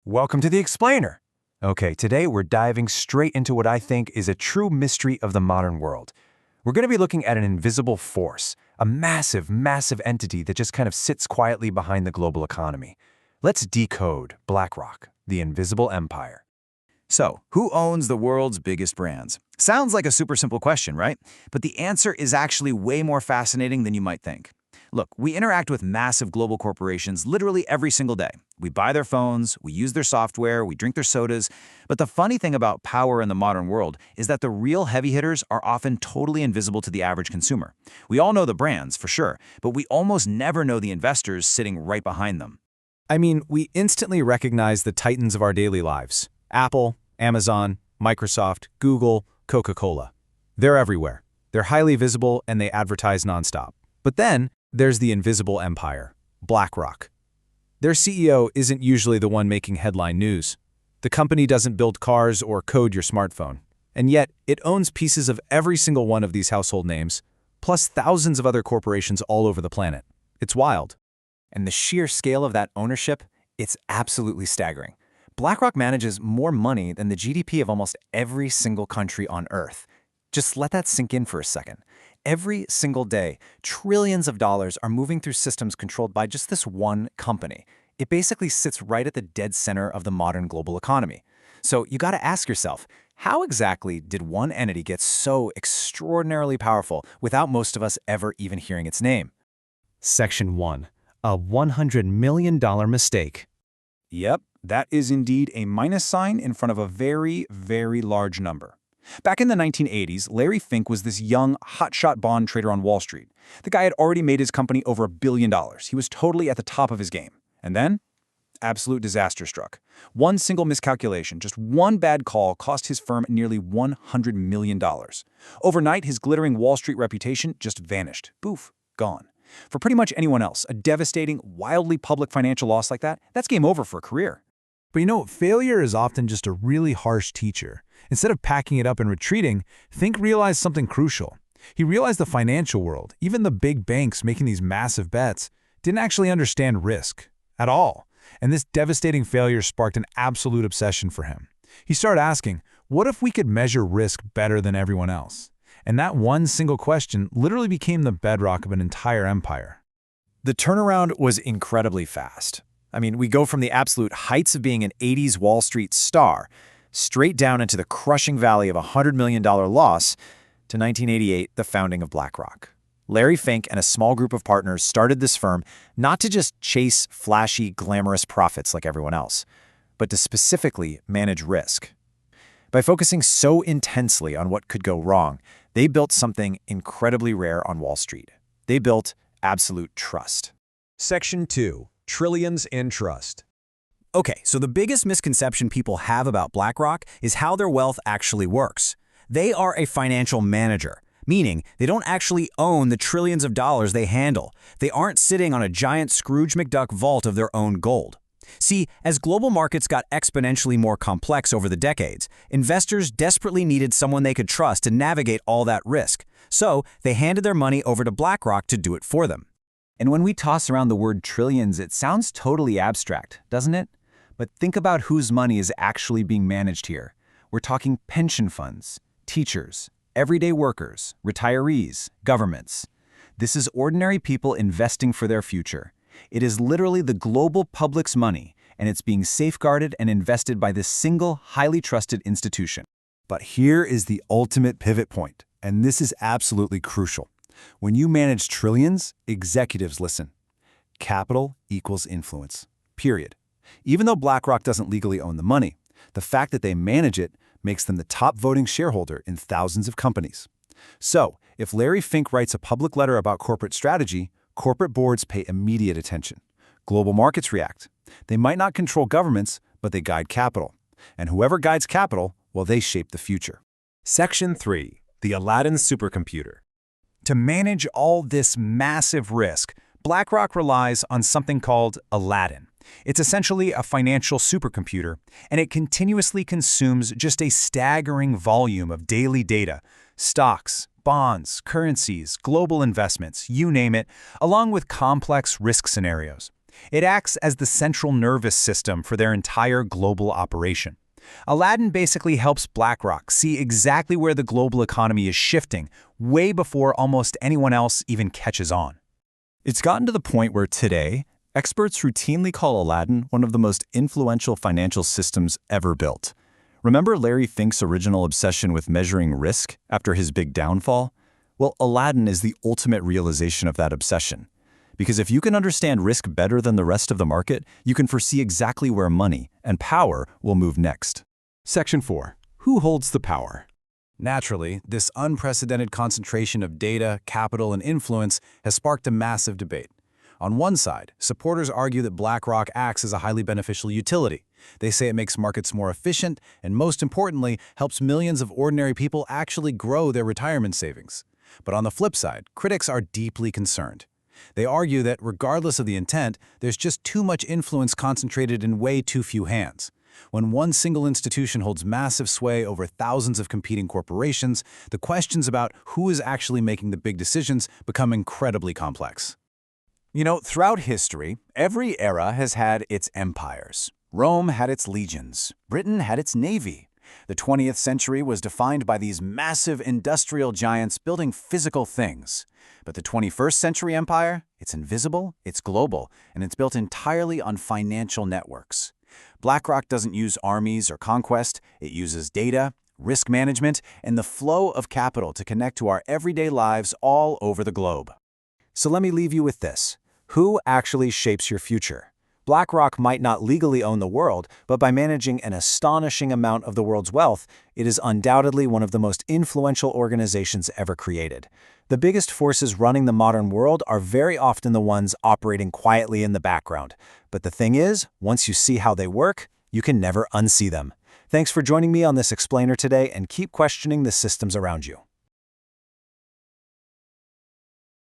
Welcome to the Explainer. Okay, today we're diving straight into what I think is a true mystery of the modern world. We're going to be looking at an invisible force, a massive, massive entity that just kind of sits quietly behind the global economy. Let's decode BlackRock, the invisible empire. So, who owns the world's biggest brands? Sounds like a super simple question, right? But the answer is actually way more fascinating than you might think. Look, we interact with massive global corporations literally every single day. We buy their phones, we use their software, we drink their sodas. But the funny thing about power in the modern world is that the real heavy hitters are often totally invisible to the average consumer. We all know the brands, for sure, but we almost never know the investors sitting right behind them. I mean, we instantly recognize the titans of our daily lives. Apple, Amazon, Microsoft, Google, Coca-Cola. They're everywhere. They're highly visible and they advertise nonstop. But then, there's the invisible empire, BlackRock. Their CEO isn't usually the one making headline news. The company doesn't build cars or code your smartphone. And yet, it owns pieces of every single one of these household names, plus thousands of other corporations all over the planet. It's wild. And the sheer scale of that ownership, it's absolutely staggering. BlackRock manages more money than the GDP of almost every single country on Earth. Just let that sink in for a second. Every single day, trillions of dollars are moving through systems controlled by just this one company. It basically sits right at the dead center of the modern global economy. So you got to ask yourself, how exactly did one entity get so extraordinarily powerful without most of us ever even hearing its name? Section 1. A $100 million mistake. Yep, that is indeed a minus sign in front of a very, very large number. Back in the 1980s, Larry Fink was this young, hotshot bond trader on Wall Street. The guy had already made his company over $1 billion. He was totally at the top of his game. And then, absolute disaster struck. One single miscalculation, just one bad call, cost his firm nearly $100 million. Overnight, his glittering Wall Street reputation just vanished. Poof, gone. For pretty much anyone else, a devastating, wildly public financial loss like that, that's game over for a career. But failure is often just a really harsh teacher. Instead of packing it up and retreating, Fink realized something crucial. He realized the financial world, even the big banks making these massive bets, didn't actually understand risk at all. And this devastating failure sparked an absolute obsession for him. He started asking, what if we could measure risk better than everyone else? And that one single question literally became the bedrock of an entire empire. The turnaround was incredibly fast. I mean, we go from the absolute heights of being an 80s Wall Street star straight down into the crushing valley of a $100 million loss to 1988, the founding of BlackRock. Larry Fink and a small group of partners started this firm not to just chase flashy, glamorous profits like everyone else, but to specifically manage risk. By focusing so intensely on what could go wrong, they built something incredibly rare on Wall Street. They built absolute trust. Section 2. Trillions in trust. Okay, so the biggest misconception people have about BlackRock is how their wealth actually works. They are a financial manager, meaning they don't actually own the trillions of dollars they handle. They aren't sitting on a giant Scrooge McDuck vault of their own gold. See, as global markets got exponentially more complex over the decades, investors desperately needed someone they could trust to navigate all that risk. So they handed their money over to BlackRock to do it for them. And when we toss around the word trillions, it sounds totally abstract, doesn't it? But think about whose money is actually being managed here. We're talking pension funds, teachers, everyday workers, retirees, governments. This is ordinary people investing for their future. It is literally the global public's money, and it's being safeguarded and invested by this single, highly trusted institution. But here is the ultimate pivot point, and this is absolutely crucial. When you manage trillions, executives listen. Capital equals influence. Period. Even though BlackRock doesn't legally own the money, the fact that they manage it makes them the top voting shareholder in thousands of companies. So, if Larry Fink writes a public letter about corporate strategy, corporate boards pay immediate attention. Global markets react. They might not control governments, but they guide capital. And whoever guides capital, well, they shape the future. Section 3. The Aladdin supercomputer. To manage all this massive risk, BlackRock relies on something called Aladdin. It's essentially a financial supercomputer, and it continuously consumes just a staggering volume of daily data, stocks, bonds, currencies, global investments, you name it, along with complex risk scenarios. It acts as the central nervous system for their entire global operation. Aladdin basically helps BlackRock see exactly where the global economy is shifting, way before almost anyone else even catches on. It's gotten to the point where today, experts routinely call Aladdin one of the most influential financial systems ever built. Remember Larry Fink's original obsession with measuring risk after his big downfall? Well, Aladdin is the ultimate realization of that obsession. Because if you can understand risk better than the rest of the market, you can foresee exactly where money and power will move next. Section 4. Who holds the power? Naturally, this unprecedented concentration of data, capital, and influence has sparked a massive debate. On one side, supporters argue that BlackRock acts as a highly beneficial utility. They say it makes markets more efficient and, most importantly, helps millions of ordinary people actually grow their retirement savings. But on the flip side, critics are deeply concerned. They argue that, regardless of the intent, there's just too much influence concentrated in way too few hands. When one single institution holds massive sway over thousands of competing corporations, the questions about who is actually making the big decisions become incredibly complex. You know, throughout history, every era has had its empires. Rome had its legions. Britain had its navy. The 20th century was defined by these massive industrial giants building physical things. But the 21st century empire, it's invisible, it's global, and it's built entirely on financial networks. BlackRock doesn't use armies or conquest, it uses data, risk management, and the flow of capital to connect to our everyday lives all over the globe. So let me leave you with this. Who actually shapes your future? BlackRock might not legally own the world, but by managing an astonishing amount of the world's wealth, it is undoubtedly one of the most influential organizations ever created. The biggest forces running the modern world are very often the ones operating quietly in the background. But the thing is, once you see how they work, you can never unsee them. Thanks for joining me on this explainer today, and keep questioning the systems around you.